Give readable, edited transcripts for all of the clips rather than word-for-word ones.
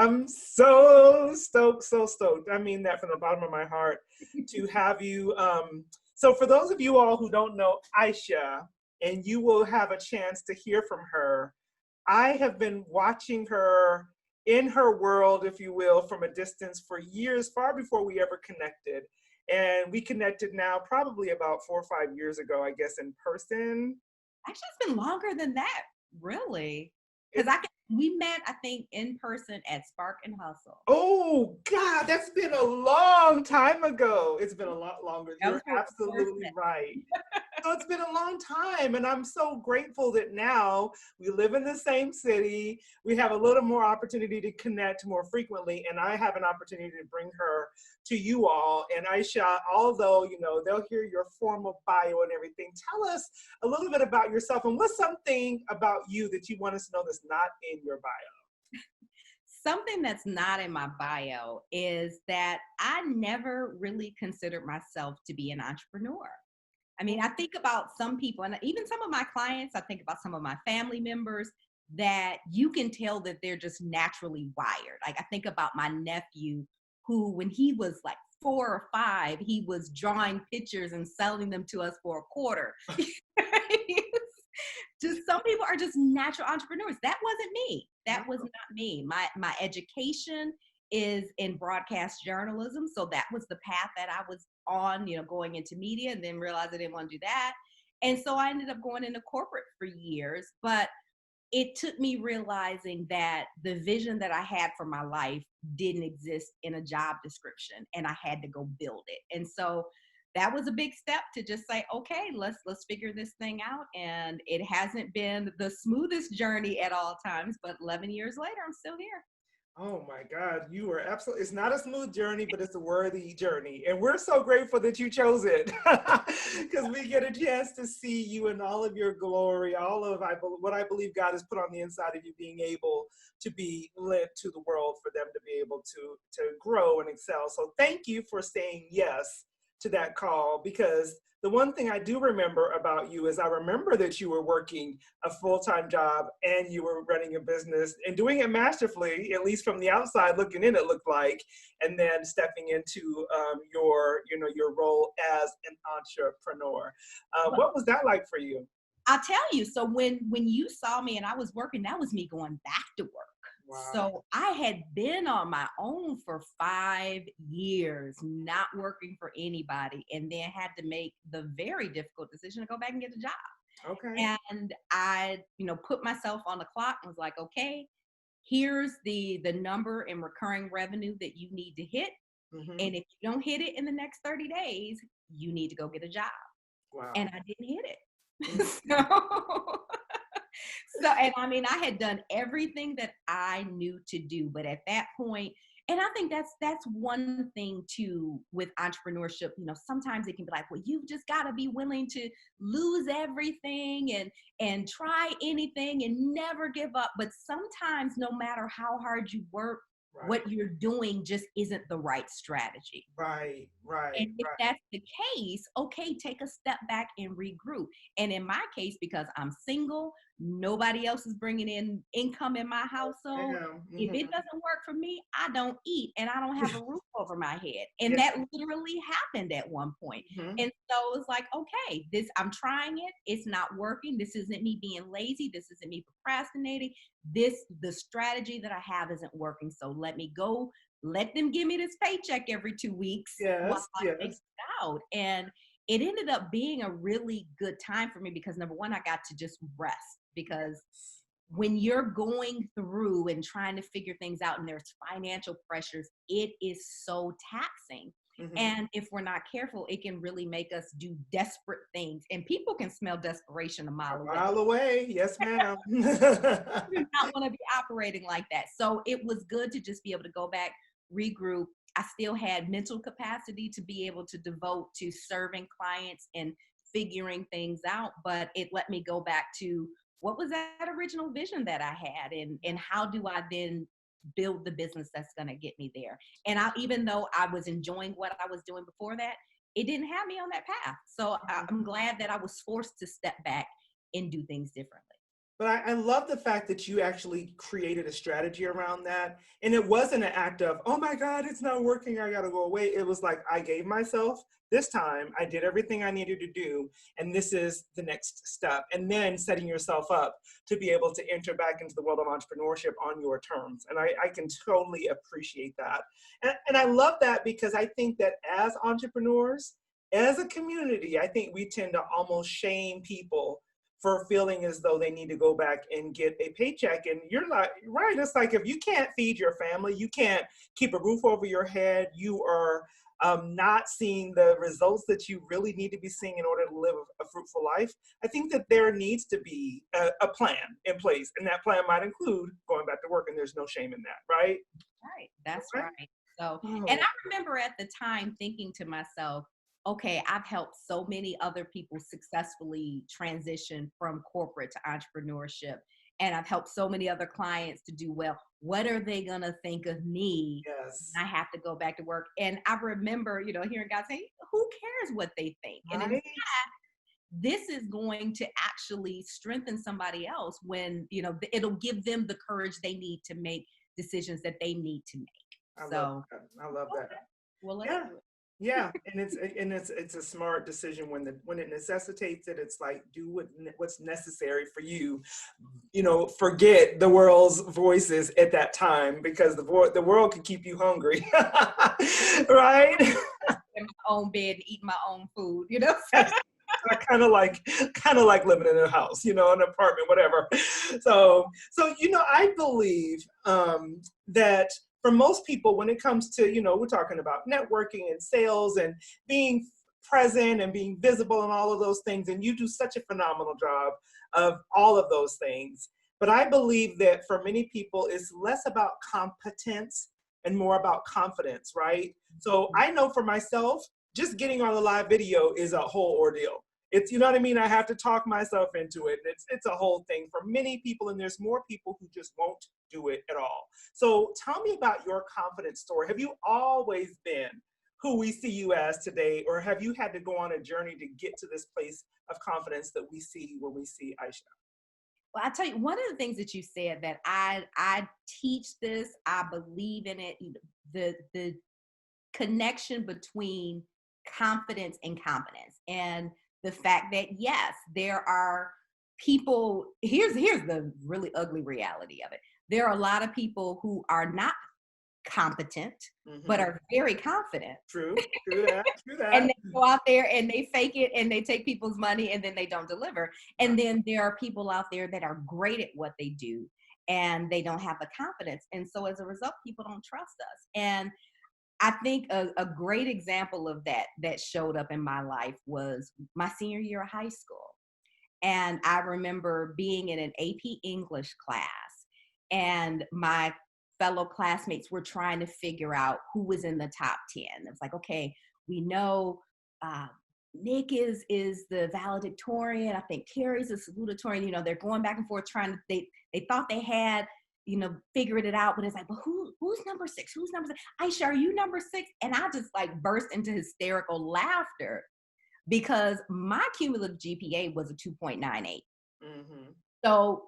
I'm so stoked, so stoked. I mean that from the bottom of my heart to have you. So for those of you all who don't know Isha, and you will have a chance to hear from her, I have been watching her in her world, if you will, from a distance for years, far before we ever connected. And we connected now probably about 4 or 5 years ago, I guess, in person. Actually, it's been longer than that, really. Because It's we met, I think, in person at Spark and Hustle. Oh God, that's been a long time ago. It's been a lot longer. That was You're where we first absolutely met. right. So it's been a long time, and I'm so grateful that now we live in the same city. We have a little more opportunity to connect more frequently, and I have an opportunity to bring her to you all. And Aisha, although they'll hear your formal bio and everything, tell us a little bit about yourself and what's something about you that you want us to know that's not in your bio. Something that's not in my bio is that I never really considered myself to be an entrepreneur. I mean, I think about some people, and even some of my clients, I think about some of my family members that you can tell that they're just naturally wired. Like I think about my nephew who, when he was like 4 or 5, he was drawing pictures and selling them to us for a quarter. Just some people are just natural entrepreneurs. That wasn't me. That was not me. My education is in broadcast journalism. So that was the path that I was on, going into media, and then realized I didn't want to do that. And so I ended up going into corporate for years. But it took me realizing that the vision that I had for my life didn't exist in a job description, and I had to go build it. And so that was a big step to just say, okay, let's figure this thing out. And it hasn't been the smoothest journey at all times, but 11 years later, I'm still here. Oh my God, you are absolutely, it's not a smooth journey, but it's a worthy journey. And we're so grateful that you chose it because we get a chance to see you in all of your glory, all of what I believe God has put on the inside of you, being able to be led to the world for them to be able to grow and excel. So thank you for saying yes to that call, because the one thing I do remember about you is I remember that you were working a full-time job and you were running a business and doing it masterfully, at least from the outside looking in, it looked like, and then stepping into your role as an entrepreneur. What was that like for you? I'll tell you. So when you saw me and I was working, that was me going back to work. Wow. So I had been on my own for 5 years, not working for anybody, and then had to make the very difficult decision to go back and get a job. Okay. And I, put myself on the clock and was like, okay, here's the number in recurring revenue that you need to hit. Mm-hmm. And if you don't hit it in the next 30 days, you need to go get a job. Wow. And I didn't hit it. so and I mean, I had done everything that I knew to do, but at that point, and I think that's one thing too with entrepreneurship. Sometimes it can be like, well, you've just got to be willing to lose everything and try anything and never give up. But sometimes, no matter how hard you work, Right. what you're doing just isn't the right strategy. Right. And if that's the case, okay, take a step back and regroup. And in my case, because I'm single, nobody else is bringing in income in my household. Mm-hmm. If it doesn't work for me, I don't eat and I don't have a roof over my head. And Yeah. that literally happened at one point. Mm-hmm. And so it's like, okay, I'm trying it. It's not working. This isn't me being lazy. This isn't me procrastinating. The strategy that I have isn't working. So let me go. Let them give me this paycheck every 2 weeks while I figure it out. And it ended up being a really good time for me because number one, I got to just rest, because when you're going through and trying to figure things out and there's financial pressures, it is so taxing. Mm-hmm. And if we're not careful, it can really make us do desperate things. And people can smell desperation a mile away. A mile away. Yes, ma'am. You do not want to be operating like that. So it was good to just be able to go back, regroup. I still had mental capacity to be able to devote to serving clients and figuring things out, but it let me go back to what was that original vision that I had, and how do I then build the business that's going to get me there. And even though I was enjoying what I was doing before that, it didn't have me on that path. So I'm glad that I was forced to step back and do things differently. But I love the fact that you actually created a strategy around that. And it wasn't an act of, oh my God, it's not working, I gotta go away. It was like, I gave myself this time, I did everything I needed to do, and this is the next step. And then setting yourself up to be able to enter back into the world of entrepreneurship on your terms. And I can totally appreciate that. And I love that because I think that as entrepreneurs, as a community, I think we tend to almost shame people for feeling as though they need to go back and get a paycheck. And you're not right. It's like, if you can't feed your family, you can't keep a roof over your head, you are not seeing the results that you really need to be seeing in order to live a fruitful life. I think that there needs to be a plan in place. And that plan might include going back to work, and there's no shame in that, right? Right. That's Right. right. So, Oh, and I remember at the time thinking to myself, okay, I've helped so many other people successfully transition from corporate to entrepreneurship. And I've helped so many other clients to do well. What are they going to think of me yes. when I have to go back to work? And I remember, hearing God say, who cares what they think? And in Right. this is going to actually strengthen somebody else when, it'll give them the courage they need to make decisions that they need to make. I love So, that. I love that. well, let's Yeah. do it. Yeah, and it's a smart decision when it necessitates it. It's like, do what's necessary for you. Forget the world's voices at that time, because the world can keep you hungry, right? In my own bed and eat my own food, Yes. I kind of like living in a house, an apartment, whatever. So I believe that for most people, when it comes to, we're talking about networking and sales and being present and being visible and all of those things, and you do such a phenomenal job of all of those things. But I believe that for many people, it's less about competence and more about confidence, right? So I know for myself, just getting on a live video is a whole ordeal. It's, you know what I mean? I have to talk myself into it. It's a whole thing for many people, and there's more people who just won't do it at all. So tell me about your confidence story. Have you always been who we see you as today, or have you had to go on a journey to get to this place of confidence that we see when we see Isha? Well, I tell you, one of the things that you said that I teach this, I believe in it, the connection between confidence and competence, and the fact that yes, there are people. Here's the really ugly reality of it. There are a lot of people who are not competent, but are very confident. True that. And they go out there and they fake it and they take people's money and then they don't deliver. And then there are people out there that are great at what they do and they don't have the confidence. And so as a result, people don't trust us. And I think a great example of that showed up in my life was my senior year of high school. And I remember being in an AP English class, and my fellow classmates were trying to figure out who was in the top 10. It was like, okay, we know Nick is the valedictorian. I think Carrie's the salutatorian. They're going back and forth trying to, they thought they had, figured it out, but it's like, but who's number 6? Who's number 6? Aisha, are you number 6? And I just like burst into hysterical laughter because my cumulative GPA was a 2.98. Mm-hmm. So,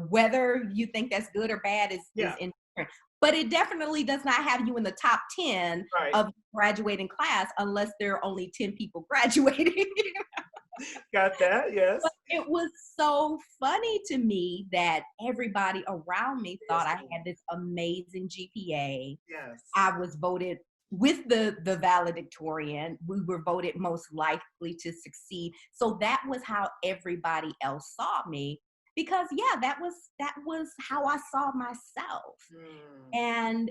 whether you think that's good or bad is indifferent. But it definitely does not have you in the top 10 of graduating class unless there are only 10 people graduating. Got that, yes. But it was so funny to me that everybody around me thought I had this amazing GPA. Yes. I was voted with the valedictorian. We were voted most likely to succeed. So that was how everybody else saw me. Because that was how I saw myself. And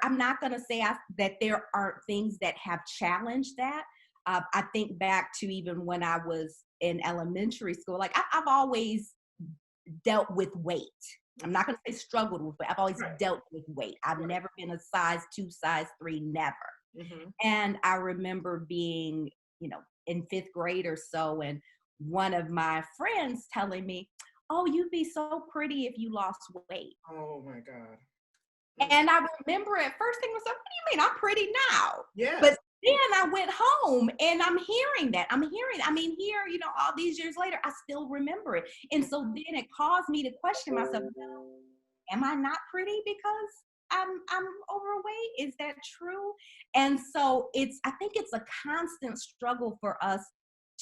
I'm not going to say that there aren't things that have challenged that. I think back to even when I was in elementary school, like I've always dealt with weight. I'm not going to say struggled with weight. I've always dealt with weight. I've never been a size 2, size 3, never. And I remember being, in 5th grade or so, and one of my friends telling me, oh, you'd be so pretty if you lost weight. Oh my God. And I remember at first thinking, what do you mean? I'm pretty now. Yeah. But then I went home and I'm hearing that. I mean, here, all these years later, I still remember it. And so then it caused me to question myself, am I not pretty because I'm overweight? Is that true? And so I think it's a constant struggle for us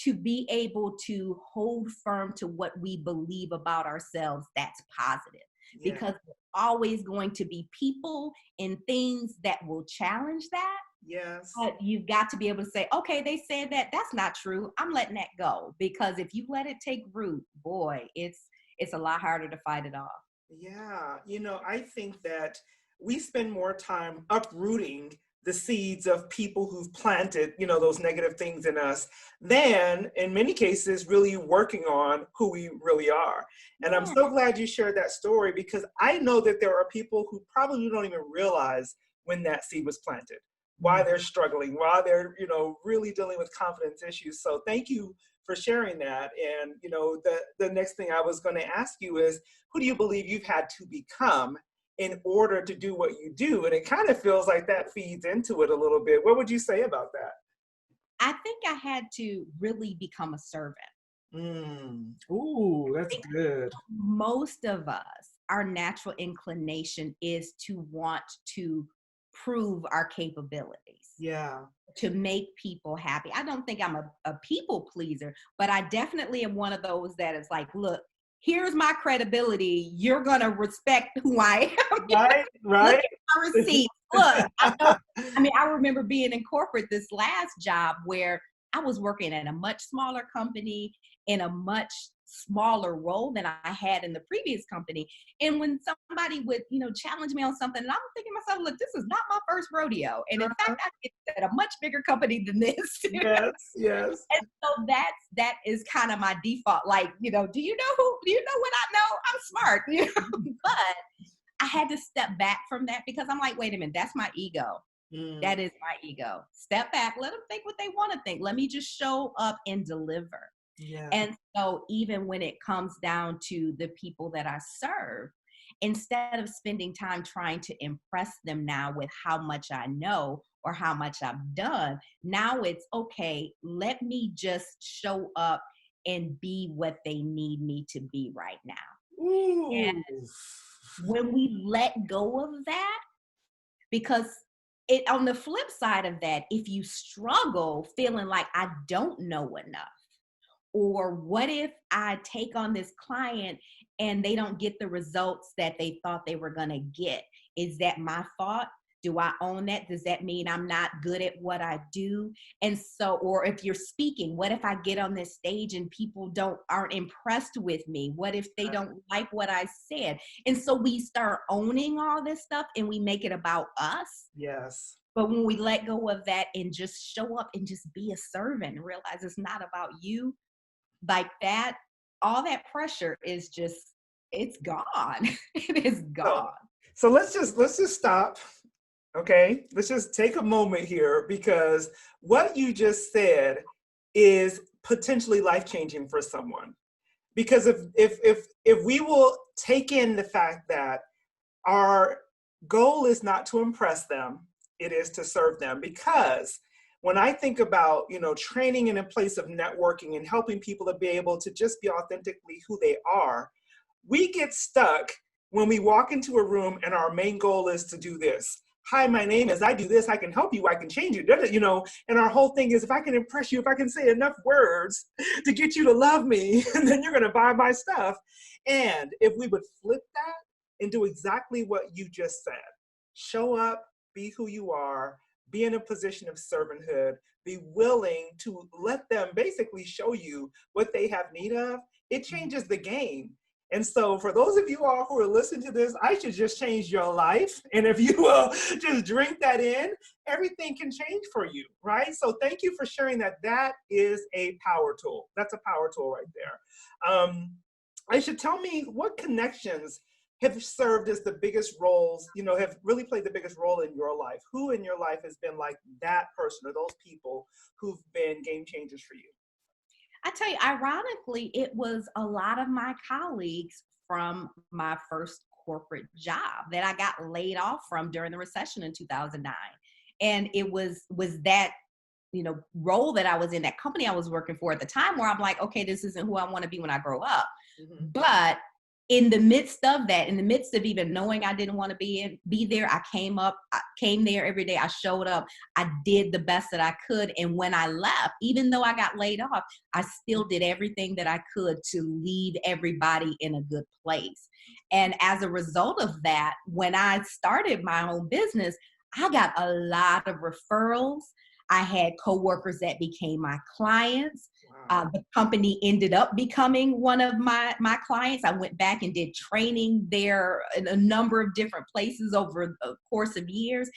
to be able to hold firm to what we believe about ourselves that's positive. Yeah. Because there's always going to be people and things that will challenge that. Yes. But you've got to be able to say, okay, they said that. That's not true. I'm letting that go. Because if you let it take root, boy, it's a lot harder to fight it off. Yeah. I think that we spend more time uprooting the seeds of people who've planted, those negative things in us than in many cases really working on who we really are. And I'm so glad you shared that story, because I know that there are people who probably don't even realize when that seed was planted, why they're struggling, why they're, really dealing with confidence issues. So thank you for sharing that. And, the next thing I was going to ask you is, who do you believe you've had to become in order to do what you do? And it kind of feels like that feeds into it a little bit. What would you say about that? I think I had to really become a servant. Ooh, that's good. Most of us, our natural inclination is to want to prove our capabilities. Yeah. To make people happy. I don't think I'm a people pleaser, but I definitely am one of those that is like, look, here's my credibility. You're going to respect who I am. Right. Look at my receipt. Look, I remember being in corporate this last job where I was working at a much smaller company in a much smaller role than I had in the previous company. And when somebody would, challenge me on something, and I'm thinking to myself, look, this is not my first rodeo. And in fact, I get at a much bigger company than this. Yes, yes. And so that is kind of my default. Like, do you know what I know? I'm smart, but I had to step back from that because I'm like, wait a minute, that's my ego. That is my ego. Step back, let them think what they want to think. Let me just show up and deliver. Yeah. And so even when it comes down to the people that I serve, instead of spending time trying to impress them now with how much I know or how much I've done, now it's okay, let me just show up and be what they need me to be right now. Ooh. And when we let go of that, because on the flip side of that, if you struggle feeling like I don't know enough, or what if I take on this client and they don't get the results that they thought they were going to get? Is that my fault? Do I own that? Does that mean I'm not good at what I do? And so, or if you're speaking, what if I get on this stage and people aren't impressed with me? What if they don't like what I said? And so we start owning all this stuff and we make it about us. Yes. But when we let go of that and just show up and just be a servant and realize it's not about you, like that, all that pressure is just, it's gone. It is gone. So let's just stop. Okay, let's just take a moment here, because what you just said is potentially life-changing for someone. Because if we will take in the fact that our goal is not to impress them, it is to serve them. Because when I think about, training in a place of networking and helping people to be able to just be authentically who they are, we get stuck when we walk into a room and our main goal is to do this. Hi, my name is, I do this, I can help you, I can change you, and our whole thing is, if I can impress you, if I can say enough words to get you to love me, then you're gonna buy my stuff. And if we would flip that and do exactly what you just said, show up, be who you are, be in a position of servanthood, be willing to let them basically show you what they have need of, it changes the game. And so for those of you all who are listening to this, I should just change your life. And if you will just drink that in, everything can change for you, right? So thank you for sharing that. That is a power tool. That's a power tool right there. Aisha, tell me, what connections have served as the biggest roles, have really played the biggest role in your life? Who in your life has been like that person or those people who've been game changers for you? I tell you, ironically, it was a lot of my colleagues from my first corporate job that I got laid off from during the recession in 2009. And it was that role that I was in, that company I was working for at the time, where I'm like, okay, this isn't who I want to be when I grow up. Mm-hmm. But in the midst of that, in the midst of even knowing I didn't want to be there, I came there every day. I showed up. I did the best that I could. And when I left, even though I got laid off, I still did everything that I could to leave everybody in a good place. And as a result of that, when I started my own business, I got a lot of referrals. I had coworkers that became my clients. Wow. The company ended up becoming one of my clients. I went back and did training there in a number of different places over the course of years.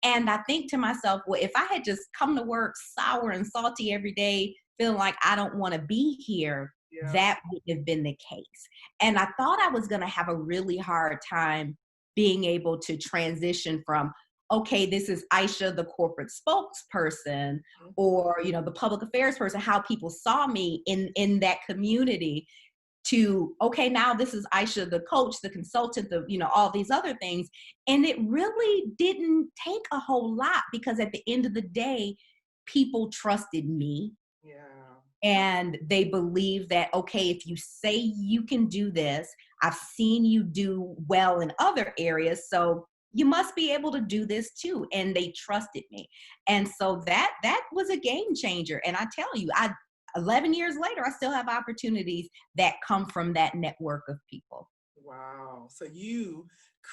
And I think to myself, well, if I had just come to work sour and salty every day, feeling like I don't want to be here, Yeah. that wouldn't have been the case. And I thought I was going to have a really hard time being able to transition from, okay, this is Isha, the corporate spokesperson, or, the public affairs person, how people saw me in that community, to, okay, now this is Isha, the coach, the consultant, all these other things. And it really didn't take a whole lot, because at the end of the day, people trusted me. Yeah. And they believe that, okay, if you say you can do this, I've seen you do well in other areas, so you must be able to do this too. And they trusted me. And so that was a game changer. And I tell you, 11 years later, I still have opportunities that come from that network of people. Wow. So you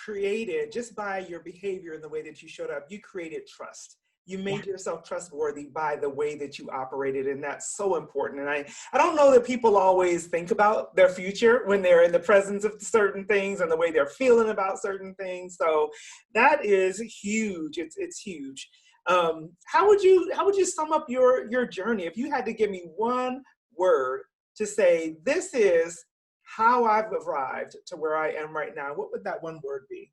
created, just by your behavior and the way that you showed up, you created trust. You made yourself trustworthy by the way that you operated. And that's so important. And I don't know that people always think about their future when they're in the presence of certain things and the way they're feeling about certain things. So that is huge. It's huge. How would you sum up your journey? If you had to give me one word to say, this is how I've arrived to where I am right now, what would that one word be?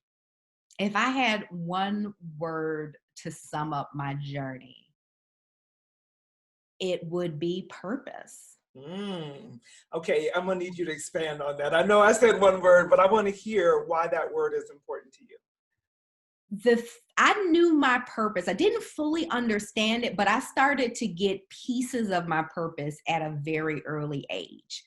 If I had one word to sum up my journey, it would be purpose. Okay, I'm gonna need you to expand on that. I know I said one word, but I want to hear why that word is important to you. I knew my purpose. I didn't fully understand it, but I started to get pieces of my purpose at a very early age.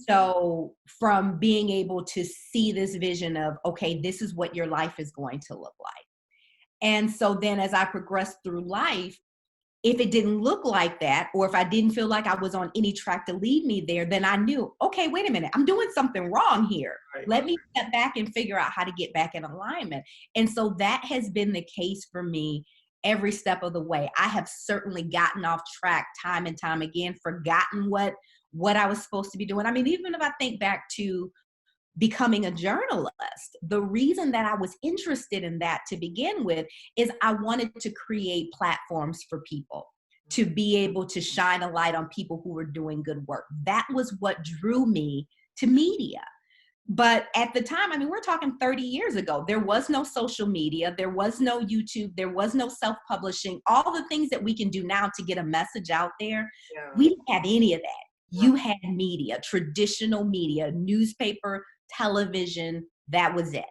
So from being able to see this vision of, okay, this is what your life is going to look like. And so then as I progressed through life, if it didn't look like that, or if I didn't feel like I was on any track to lead me there, then I knew, okay, wait a minute, I'm doing something wrong here. Right. Let me step back and figure out how to get back in alignment. And so that has been the case for me every step of the way. I have certainly gotten off track time and time again, forgotten what I was supposed to be doing. I mean, even if I think back to becoming a journalist, the reason that I was interested in that to begin with is I wanted to create platforms for people to be able to shine a light on people who were doing good work. That was what drew me to media. But at the time, I mean, we're talking 30 years ago, there was no social media, there was no YouTube, there was no self-publishing, all the things that we can do now to get a message out there. Yeah. We didn't have any of that. You had media, traditional media, newspaper, television, that was it.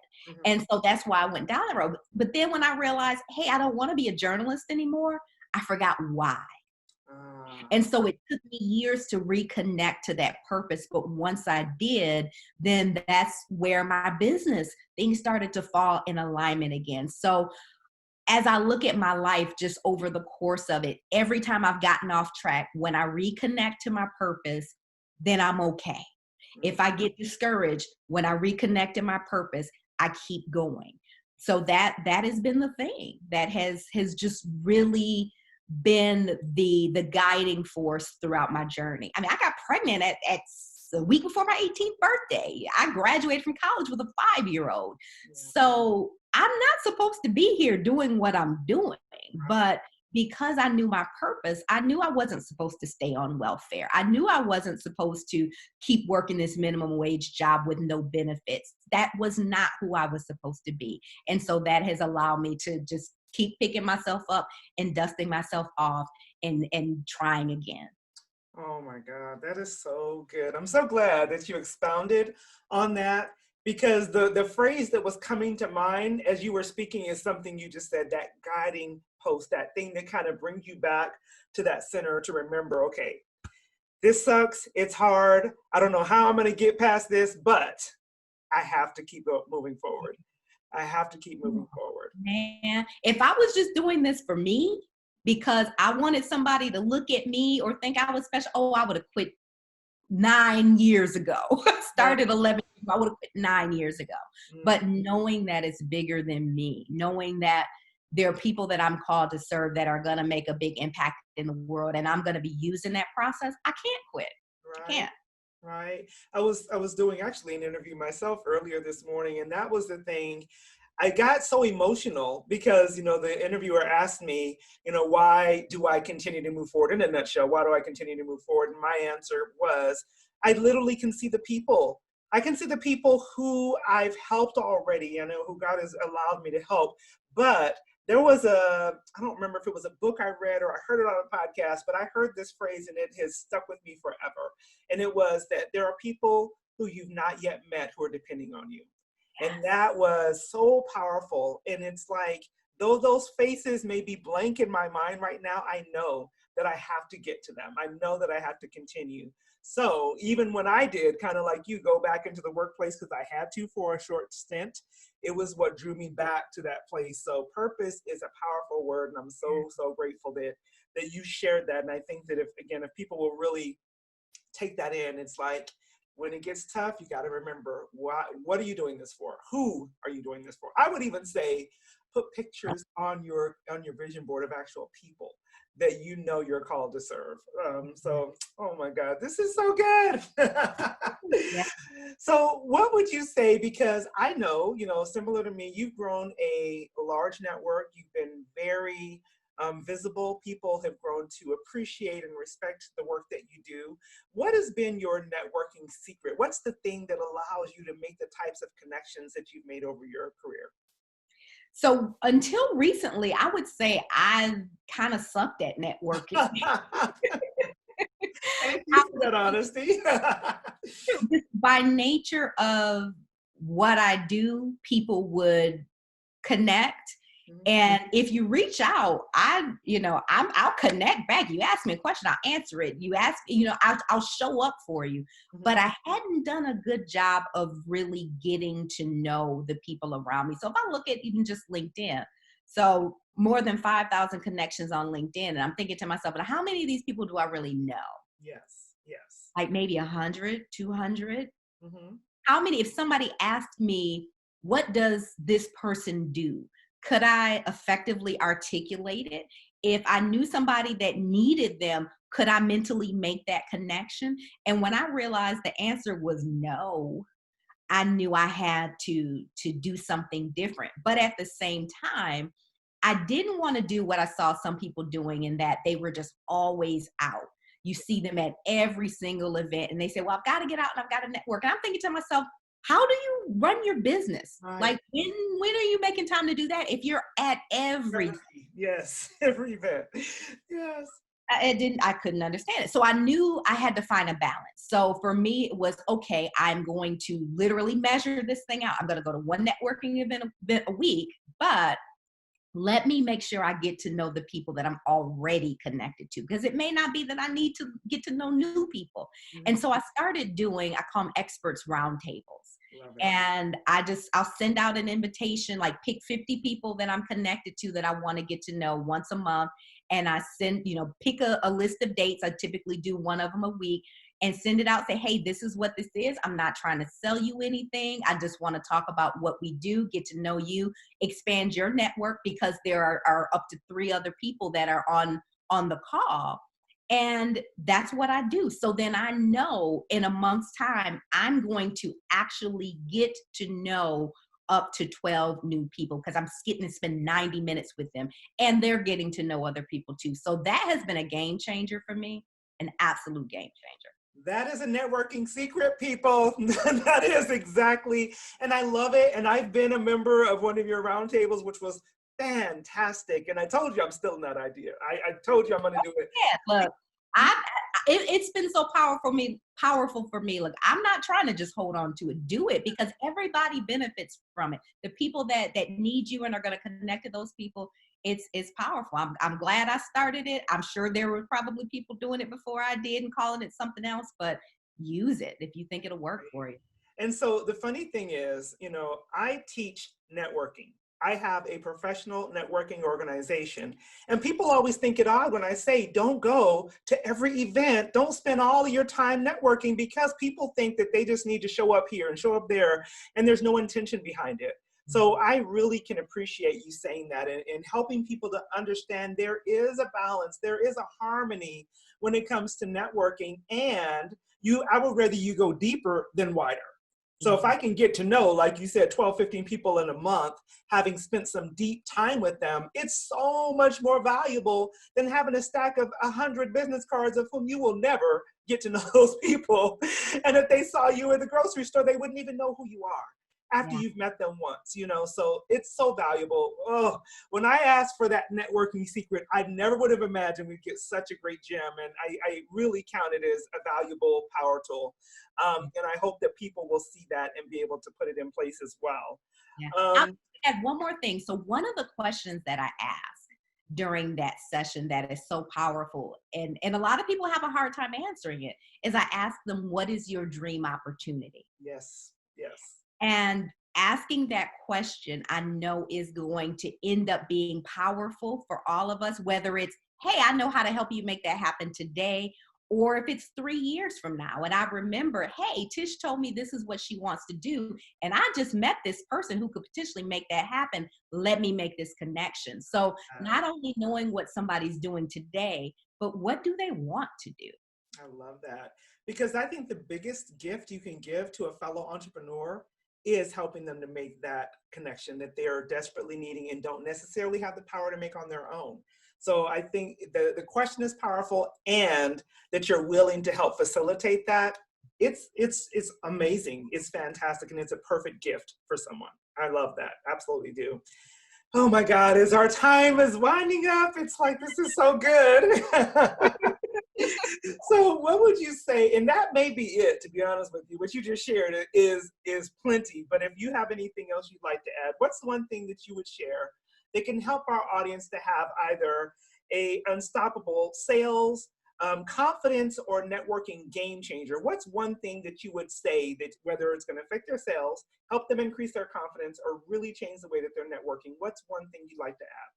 And so that's why I went down the road. But then when I realized, hey, I don't want to be a journalist anymore, I forgot why. And so it took me years to reconnect to that purpose. But once I did, then that's where my business, things started to fall in alignment again. So as I look at my life just over the course of it, every time I've gotten off track, when I reconnect to my purpose, then I'm okay. If I get discouraged, when I reconnect to my purpose, I keep going. So that has been the thing that has just really been the guiding force throughout my journey. I mean, I got pregnant at the week before my 18th birthday. I graduated from college with a 5-year-old. So I'm not supposed to be here doing what I'm doing, but because I knew my purpose, I knew I wasn't supposed to stay on welfare. I knew I wasn't supposed to keep working this minimum wage job with no benefits. That was not who I was supposed to be. And so that has allowed me to just keep picking myself up and dusting myself off and trying again. Oh my God, that is so good. I'm so glad that you expounded on that. Because the phrase that was coming to mind as you were speaking is something you just said, that guiding post, that thing that kind of brings you back to that center to remember, okay, this sucks, it's hard, I don't know how I'm going to get past this, but I have to keep moving forward. I have to keep moving forward. Man, if I was just doing this for me because I wanted somebody to look at me or think I was special, oh, I would have quit 9 years ago. Started 11 years ago. I would have quit 9 years ago. But knowing that it's bigger than me, knowing that there are people that I'm called to serve that are going to make a big impact in the world, and I'm going to be used in that process, I can't quit. Right. I can't. Right. I was doing actually an interview myself earlier this morning, and that was the thing. I got so emotional because, the interviewer asked me, why do I continue to move forward? In a nutshell, why do I continue to move forward? And my answer was, I literally can see the people. I can see the people who I've helped already, who God has allowed me to help. But there was I don't remember if it was a book I read or I heard it on a podcast, but I heard this phrase and it has stuck with me forever. And it was that there are people who you've not yet met who are depending on you. And that was so powerful. And it's like, though those faces may be blank in my mind right now, I know that I have to get to them. I know that I have to continue. So even when I did, kind of like you, go back into the workplace because I had to for a short stint, it was what drew me back to that place. So purpose is a powerful word. And I'm so grateful that you shared that. And I think that if people will really take that in, it's like, when it gets tough, you got to remember, what are you doing this for? Who are you doing this for? I would even say, put pictures on your vision board of actual people that you're called to serve. So, oh my God, this is so good. Yeah. So what would you say, because I know, similar to me, you've grown a large network. You've been very visible. People have grown to appreciate and respect the work that you do. What has been your networking secret? What's the thing that allows you to make the types of connections that you've made over your career? So until recently, I would say I kind of sucked at networking. Thank you for that honesty. By nature of what I do, people would connect. And if you reach out, I'll connect back. You ask me a question, I'll answer it. You ask, I'll show up for you. But I hadn't done a good job of really getting to know the people around me. So if I look at even just LinkedIn, so more than 5,000 connections on LinkedIn. And I'm thinking to myself, how many of these people do I really know? Yes. Like maybe 100, 200. Mm-hmm. How many, if somebody asked me, what does this person do? Could I effectively articulate it? If I knew somebody that needed them, could I mentally make that connection? And when I realized the answer was no, I knew I had to do something different. But at the same time, I didn't want to do what I saw some people doing, in that they were just always out. You see them at every single event and they say, well, I've got to get out and I've got to network. And I'm thinking to myself, how do you run your business? Right. Like when are you making time to do that if you're at every every event? Yes. I couldn't understand it. So I knew I had to find a balance. So for me, it was, okay, I'm going to literally measure this thing out. I'm going to go to one networking event a week, but let me make sure I get to know the people that I'm already connected to, because it may not be that I need to get to know new people. Mm-hmm. And so I started doing, I call them experts roundtables. And I'll send out an invitation, like pick 50 people that I'm connected to that I want to get to know once a month. And I send, pick a list of dates. I typically do one of them a week and send it out. Say, hey, this is what this is. I'm not trying to sell you anything. I just want to talk about what we do, get to know you, expand your network, because there are up to 3 other people that are on the call. And that's what I do. So then I know in a month's time, I'm going to actually get to know up to 12 new people, because I'm getting to spend 90 minutes with them and they're getting to know other people too. So that has been a game changer for me, an absolute game changer. That is a networking secret, people. That is exactly, and I love it. And I've been a member of one of your roundtables, which was fantastic. And I told you I'm still in that idea. I told you I'm going to do it. Yeah, look, it's been so powerful for me. Look, I'm not trying to just hold on to it. Do it, because everybody benefits from it. The people that need you and are going to connect to those people, it's powerful. I'm glad I started it. I'm sure there were probably people doing it before I did and calling it something else, but use it if you think it'll work for you. And so the funny thing is, I teach networking. I have a professional networking organization, and people always think it odd when I say, don't go to every event. Don't spend all of your time networking, because people think that they just need to show up here and show up there, and there's no intention behind it. So I really can appreciate you saying that, and helping people to understand there is a balance, there is a harmony when it comes to networking, and I would rather you go deeper than wider. So if I can get to know, like you said, 12, 15 people in a month, having spent some deep time with them, it's so much more valuable than having a stack of 100 business cards of whom you will never get to know those people. And if they saw you in the grocery store, they wouldn't even know who you are after you've met them once, so it's so valuable. Oh, when I asked for that networking secret, I never would have imagined we'd get such a great gem. And I really count it as a valuable power tool. And I hope that people will see that and be able to put it in place as well. I'll add one more thing. So one of the questions that I ask during that session that is so powerful, and a lot of people have a hard time answering it, is I ask them, what is your dream opportunity? Yes. And asking that question, I know, is going to end up being powerful for all of us, whether it's, hey, I know how to help you make that happen today, or if it's 3 years from now. And I remember, hey, Tish told me this is what she wants to do, and I just met this person who could potentially make that happen. Let me make this connection. So not only knowing what somebody's doing today, but what do they want to do? I love that, because I think the biggest gift you can give to a fellow entrepreneur is helping them to make that connection that they're desperately needing and don't necessarily have the power to make on their own. So I think the question is powerful, and that you're willing to help facilitate that. It's amazing. It's fantastic. And it's a perfect gift for someone. I love that. Absolutely do. Oh my God, as our time is winding up, it's like, this is so good. So what would you say, and that may be it, to be honest with you, what you just shared is plenty, but if you have anything else you'd like to add, what's one thing that you would share that can help our audience to have either a unstoppable sales, confidence, or networking game changer? What's one thing that you would say that, whether it's going to affect their sales, help them increase their confidence, or really change the way that they're networking? What's one thing you'd like to add?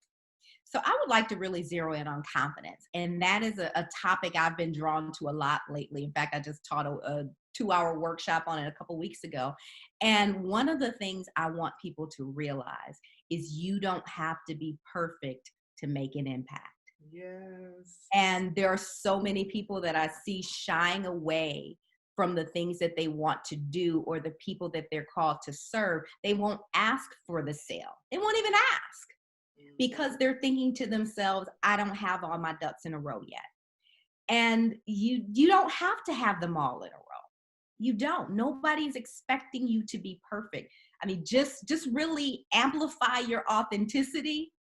So I would like to really zero in on confidence. And that is a topic I've been drawn to a lot lately. In fact, I just taught a 2-hour workshop on it a couple weeks ago. And one of the things I want people to realize is you don't have to be perfect to make an impact. Yes. And there are so many people that I see shying away from the things that they want to do, or the people that they're called to serve. They won't ask for the sale. They won't even ask, because they're thinking to themselves, I don't have all my ducks in a row yet. And you don't have to have them all in a row. You don't. Nobody's expecting you to be perfect. I mean, just really amplify your authenticity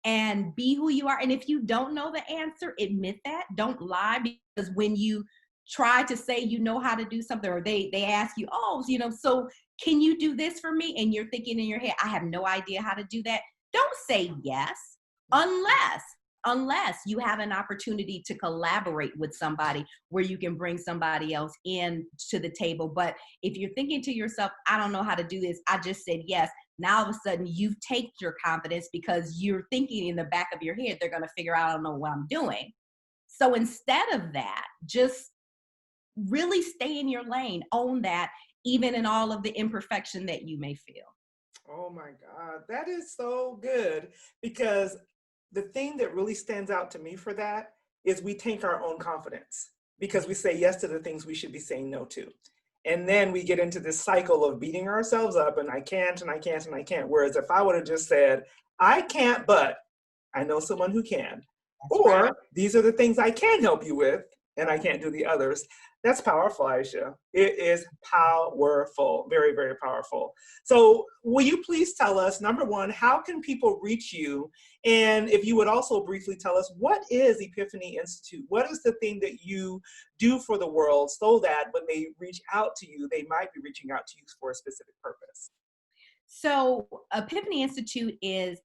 and be who you are. And if you don't know the answer, admit that. Don't lie, because when you try to say you know how to do something, or they ask you, oh, so can you do this for me? And you're thinking in your head, I have no idea how to do that. Don't say yes unless you have an opportunity to collaborate with somebody where you can bring somebody else in to the table. But if you're thinking to yourself, I don't know how to do this, I just said yes, now all of a sudden you've taken your confidence, because you're thinking in the back of your head, they're going to figure out, I don't know what I'm doing. So instead of that, just really stay in your lane, own that, even in all of the imperfection that you may feel. Oh my God, that is so good, because the thing that really stands out to me for that is we take our own confidence, because we say yes to the things we should be saying no to. And then we get into this cycle of beating ourselves up, and I can't, and I can't, and I can't. Whereas if I would have just said, I can't, but I know someone who can, or these are the things I can help you with, and I can't do the others. That's powerful, Isha. It is powerful, very, very powerful. So will you please tell us, number one, how can people reach you? And if you would also briefly tell us, what is Epiphany Institute? What is the thing that you do for the world so that when they reach out to you, they might be reaching out to you for a specific purpose? So Epiphany Institute is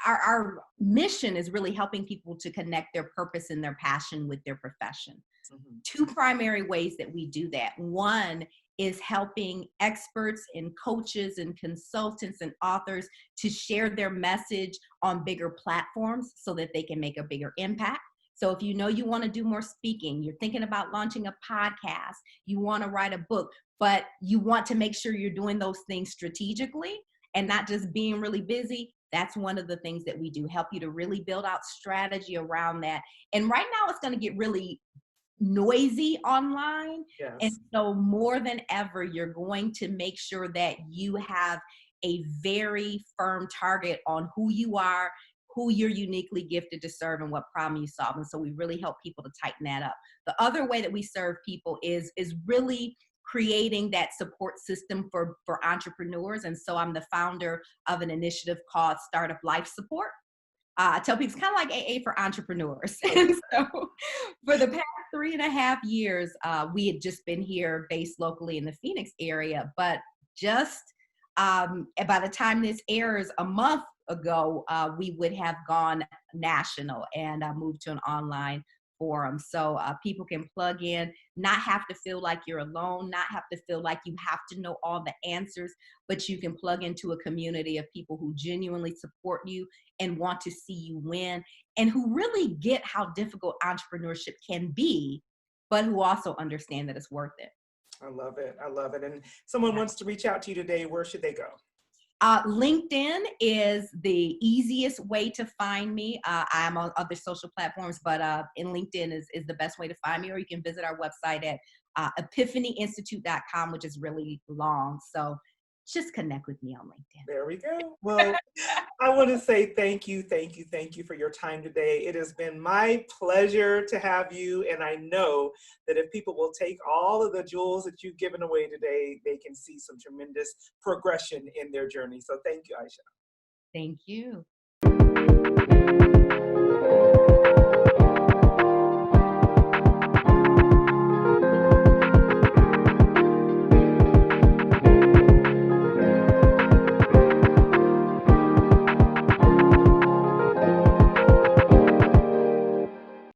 our mission is really helping people to connect their purpose and their passion with their profession. Mhm. Two primary ways that we do that. One is helping experts and coaches and consultants and authors to share their message on bigger platforms so that they can make a bigger impact. So if you know you want to do more speaking, you're thinking about launching a podcast, you want to write a book, but you want to make sure you're doing those things strategically and not just being really busy, that's one of the things that we do, help you to really build out strategy around that. And right now it's going to get really noisy online. And Yes. so more than ever, you're going to make sure that you have a very firm target on who you are, who you're uniquely gifted to serve, and what problem you solve. And so we really help people to tighten that up. The other way that we serve people is really creating that support system for entrepreneurs. And so I'm the founder of an initiative called Startup Life Support. I tell people it's kind of like AA for entrepreneurs. And so for the past 3.5 years, we had just been here based locally in the Phoenix area, but just by the time this airs a month ago, we would have gone national and moved to an online forum. So people can plug in, not have to feel like you're alone, not have to feel like you have to know all the answers, but you can plug into a community of people who genuinely support you and want to see you win, and who really get how difficult entrepreneurship can be, but who also understand that it's worth it. I love it. I love it. And someone wants to reach out to you today, where should they go? LinkedIn is the easiest way to find me. I'm on other social platforms, but in LinkedIn is the best way to find me, or you can visit our website at epiphanyinstitute.com, which is really long. So just connect with me on LinkedIn. There we go. Well, I want to say thank you, thank you, thank you for your time today. It has been my pleasure to have you. And I know that if people will take all of the jewels that you've given away today, they can see some tremendous progression in their journey. So thank you, Isha. Thank you.